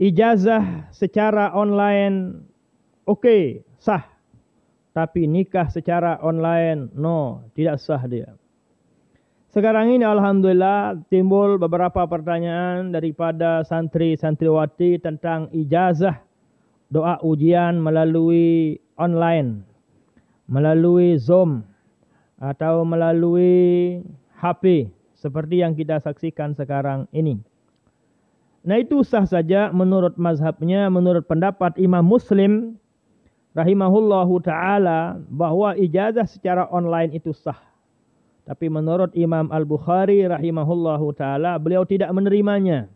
ijazah secara online oke, sah. Tapi nikah secara online, no, tidak sah dia. Sekarang ini alhamdulillah timbul beberapa pertanyaan daripada santri-santriwati tentang ijazah doa ujian melalui online, melalui Zoom, atau melalui HP, seperti yang kita saksikan sekarang ini. Nah, itu sah saja menurut mazhabnya, menurut pendapat Imam Muslim rahimahullahu ta'ala, bahwa ijazah secara online itu sah. Tapi menurut Imam Al-Bukhari rahimahullahu ta'ala, beliau tidak menerimanya.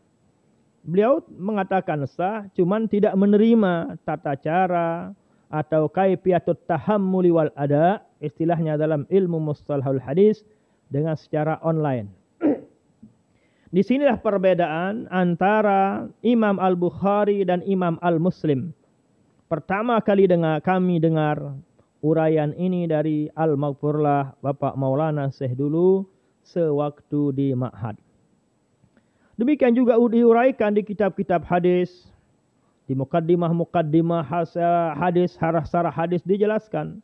Beliau mengatakan sah, cuman tidak menerima tata cara atau kaifiyatut tahammuli wal ada, istilahnya dalam ilmu mustalahul hadis, dengan secara online. Di sinilah perbedaan antara Imam Al-Bukhari dan Imam Al-Muslim. Pertama kali kami dengar uraian ini dari Al-Maghfurlah Bapak Maulana Syekh dulu sewaktu di Ma'had. Demikian juga diuraikan di kitab-kitab hadis, di mukaddimah hadis, sarah hadis dijelaskan.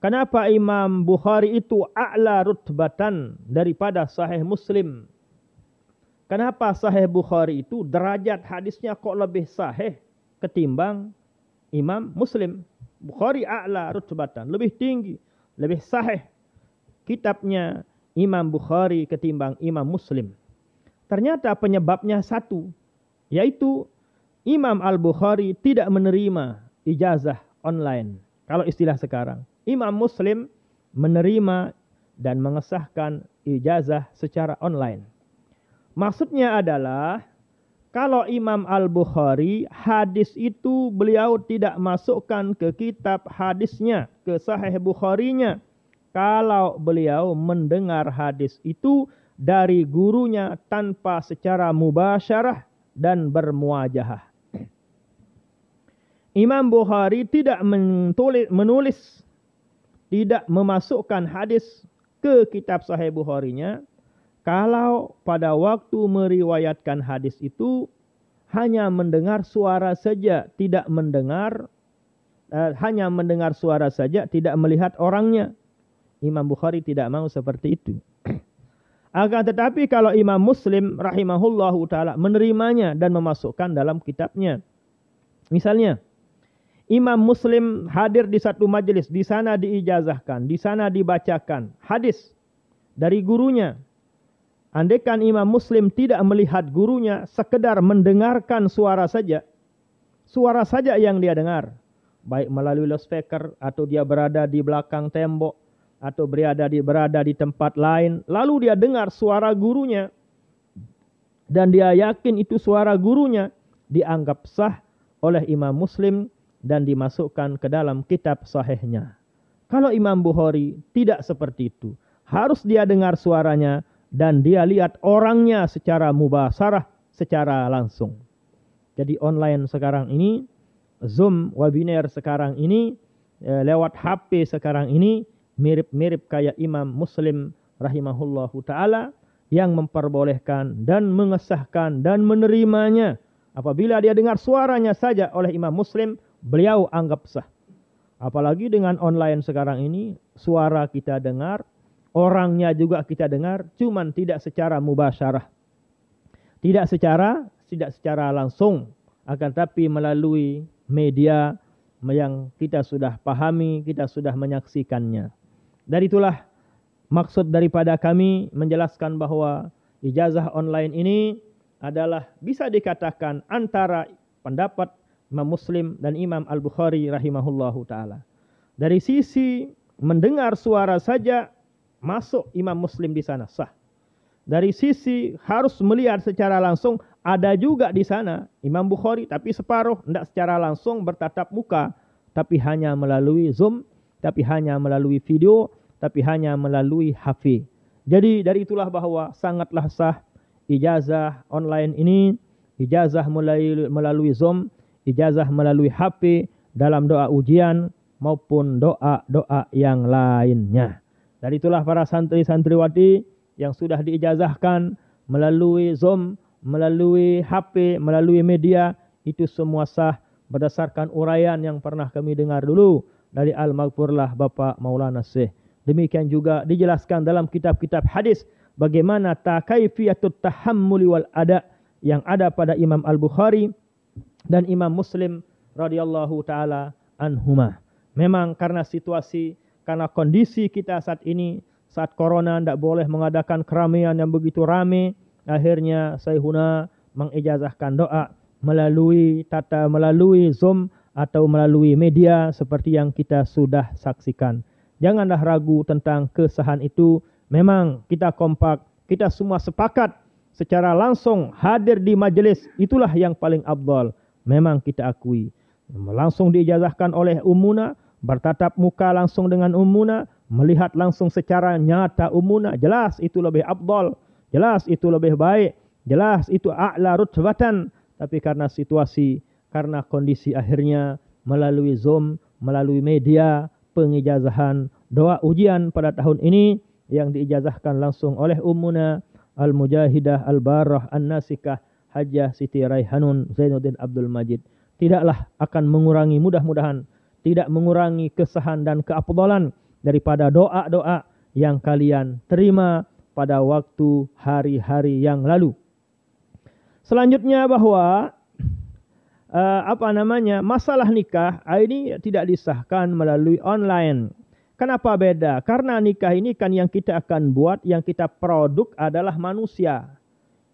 Kenapa Imam Bukhari itu a'la rutbatan daripada Sahih Muslim? Kenapa Sahih Bukhari itu derajat hadisnya kok lebih sahih ketimbang Imam Muslim? Bukhari a'la rutbatan, lebih tinggi, lebih sahih kitabnya Imam Bukhari ketimbang Imam Muslim. Ternyata penyebabnya satu, yaitu Imam Al-Bukhari tidak menerima ijazah online. Kalau istilah sekarang, Imam Muslim menerima dan mengesahkan ijazah secara online. Maksudnya adalah, kalau Imam Al-Bukhari, hadis itu beliau tidak masukkan ke kitab hadisnya, ke Sahih Bukharinya. Kalau beliau mendengar hadis itu dari gurunya tanpa secara mubasyarah dan bermuajahah. Imam Bukhari tidak menulis, tidak memasukkan hadis ke kitab Sahih Bukharinya, kalau pada waktu meriwayatkan hadis itu hanya mendengar suara saja, tidak mendengar, hanya mendengar suara saja, tidak melihat orangnya. Imam Bukhari tidak mau seperti itu. Akan tetapi kalau Imam Muslim rahimahullahu ta'ala menerimanya dan memasukkan dalam kitabnya. Misalnya, Imam Muslim hadir di satu majelis, di sana diijazahkan, di sana dibacakan hadis dari gurunya. Andaikan Imam Muslim tidak melihat gurunya, sekedar mendengarkan suara saja yang dia dengar, baik melalui loudspeaker atau dia berada di belakang tembok atau berada di tempat lain, lalu dia dengar suara gurunya dan dia yakin itu suara gurunya, dianggap sah oleh Imam Muslim dan dimasukkan ke dalam kitab sahihnya. Kalau Imam Bukhari tidak seperti itu, harus dia dengar suaranya dan dia lihat orangnya secara mubasarah, secara langsung. Jadi online sekarang ini, Zoom, webinar sekarang ini, lewat HP sekarang ini, mirip-mirip kayak Imam Muslim rahimahullahu ta'ala, yang memperbolehkan dan mengesahkan dan menerimanya. Apabila dia dengar suaranya saja oleh Imam Muslim, beliau anggap sah. Apalagi dengan online sekarang ini, suara kita dengar, orangnya juga kita dengar, cuman tidak secara mubasyarah. Tidak secara langsung, akan tapi melalui media yang kita sudah pahami, kita sudah menyaksikannya. Dari itulah maksud daripada kami menjelaskan bahwa ijazah online ini adalah bisa dikatakan antara pendapat Imam Muslim dan Imam Al-Bukhari rahimahullahu ta'ala. Dari sisi mendengar suara saja, masuk Imam Muslim di sana sah. Dari sisi harus melihat secara langsung, ada juga di sana Imam Bukhari, tapi separuh, tidak secara langsung bertatap muka, tapi hanya melalui Zoom, tapi hanya melalui video, tapi hanya melalui HP. Jadi dari itulah bahwa sangatlah sah ijazah online ini, ijazah melalui Zoom, ijazah melalui HP dalam doa ujian maupun doa-doa yang lainnya. Dari itulah para santri-santriwati yang sudah diijazahkan melalui Zoom, melalui HP, melalui media, itu semua sah berdasarkan uraian yang pernah kami dengar dulu dari Al-Maghfurlah Bapak Maulana Syekh. Demikian juga dijelaskan dalam kitab-kitab hadis bagaimana kaifiatut tahammuli wal ada yang ada pada Imam Al-Bukhari dan Imam Muslim radhiyallahu taala anhuma. Memang karena situasi, karena kondisi kita saat ini, saat corona tidak boleh mengadakan keramaian yang begitu ramai, akhirnya Syekhuna mengijazahkan doa melalui Zoom atau melalui media seperti yang kita sudah saksikan. Janganlah ragu tentang kesahan itu. Memang kita kompak, kita semua sepakat secara langsung hadir di majelis, itulah yang paling afdal. Memang kita akui. Langsung diijazahkan oleh Ummuna, bertatap muka langsung dengan Ummuna, melihat langsung secara nyata Ummuna, jelas itu lebih afdal, jelas itu lebih baik, jelas itu a'la rutbatan. Tapi karena situasi, karena kondisi, akhirnya melalui Zoom, melalui media, pengijazahan doa ujian pada tahun ini yang diijazahkan langsung oleh Ummuna Al-Mujahidah Al-Barrah An-Nasikah Hajjah Siti Raihanun Zainuddin Abdul Majid. Tidaklah akan mengurangi, mudah-mudahan tidak mengurangi kesahan dan keafdalan daripada doa-doa yang kalian terima pada waktu hari-hari yang lalu. Selanjutnya bahwa masalah nikah ini tidak disahkan melalui online. Kenapa beda? Karena nikah ini kan yang kita akan buat, yang kita produk adalah manusia.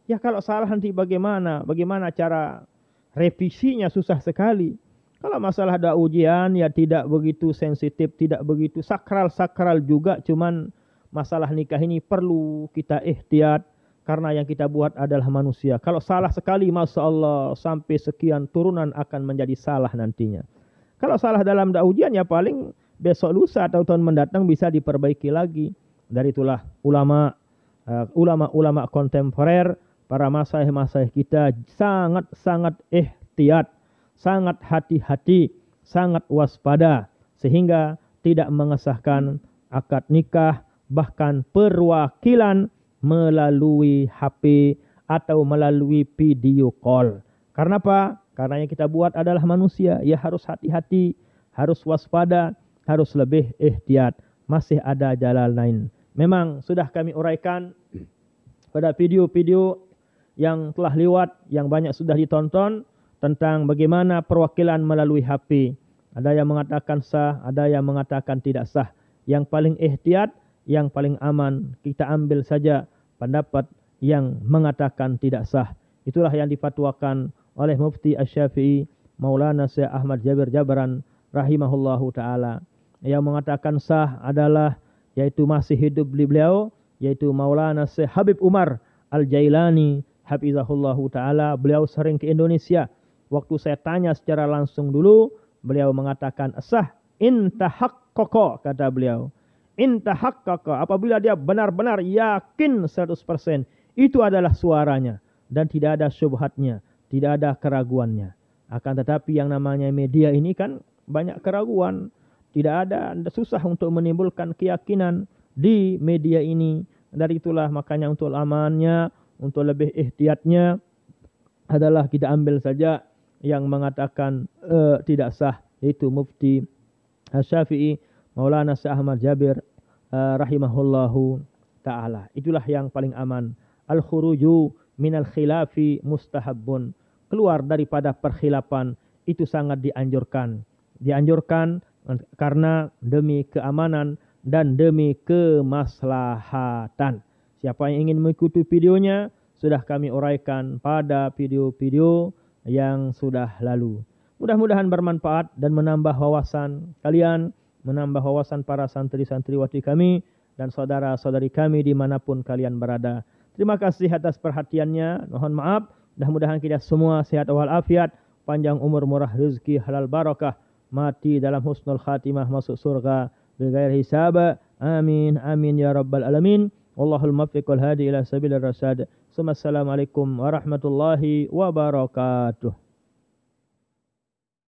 Ya kalau salah nanti bagaimana? Bagaimana cara revisinya? Susah sekali. Kalau masalah ada ujian ya tidak begitu sensitif, tidak begitu sakral juga. Cuman masalah nikah ini perlu kita ihtiyat. Karena yang kita buat adalah manusia. Kalau salah sekali, Masya Allah, sampai sekian turunan akan menjadi salah nantinya. Kalau salah dalam ujian, ya paling besok lusa atau tahun mendatang bisa diperbaiki lagi. Dari itulah ulama kontemporer, para masyayikh kita sangat ihtiyat, sangat hati-hati, sangat waspada. Sehingga tidak mengesahkan akad nikah, bahkan perwakilan melalui HP atau melalui video call. Karena apa? Karena yang kita buat adalah manusia. Ya harus hati-hati, harus waspada, harus lebih ihtiyat. Masih ada jalan lain. Memang sudah kami uraikan pada video-video yang telah lewat, yang banyak sudah ditonton, tentang bagaimana perwakilan melalui HP. Ada yang mengatakan sah, ada yang mengatakan tidak sah. Yang paling ihtiyat, yang paling aman, kita ambil saja pendapat yang mengatakan tidak sah. Itulah yang difatwakan oleh Mufti Asy-Syafi'i Maulana Syekh Ahmad Jabir Jabran rahimahullahu ta'ala. Yang mengatakan sah adalah, yaitu masih hidup beliau, yaitu Maulana Syekh Habib Umar Al-Jailani hafizahullahu ta'ala. Beliau sering ke Indonesia. Waktu saya tanya secara langsung dulu, beliau mengatakan sah intahaqqaqa, kata beliau. Intahaqqaqa, apabila dia benar-benar yakin 100%, itu adalah suaranya dan tidak ada syubhatnya, tidak ada keraguannya. Akan tetapi yang namanya media ini kan banyak keraguan, tidak ada, susah untuk menimbulkan keyakinan di media ini. Dari itulah makanya untuk amannya, untuk lebih ihtiyatnya adalah kita ambil saja yang mengatakan tidak sah, yaitu Mufti Asy-Syafi'i Maulana Syekh Ahmad Jabir rahimahullahu ta'ala. Itulah yang paling aman. Al-khuruju minal khilafi mustahabbun. Keluar daripada perkhilafan itu sangat dianjurkan. Dianjurkan karena demi keamanan dan demi kemaslahatan. Siapa yang ingin mengikuti videonya, sudah kami uraikan pada video-video yang sudah lalu. Mudah-mudahan bermanfaat dan menambah wawasan kalian, menambah wawasan para santri-santriwati kami dan saudara-saudari kami dimanapun kalian berada. Terima kasih atas perhatiannya. Mohon maaf. Mudah-mudahan kita semua sehat walafiat, panjang umur, murah rezeki, halal barakah, mati dalam husnul khatimah, masuk surga bighair hisab. Amin amin ya rabbal alamin. Wallahul muwaffiq wal hadi ila sabilir rasyad. Assalamualaikum warahmatullahi wabarakatuh.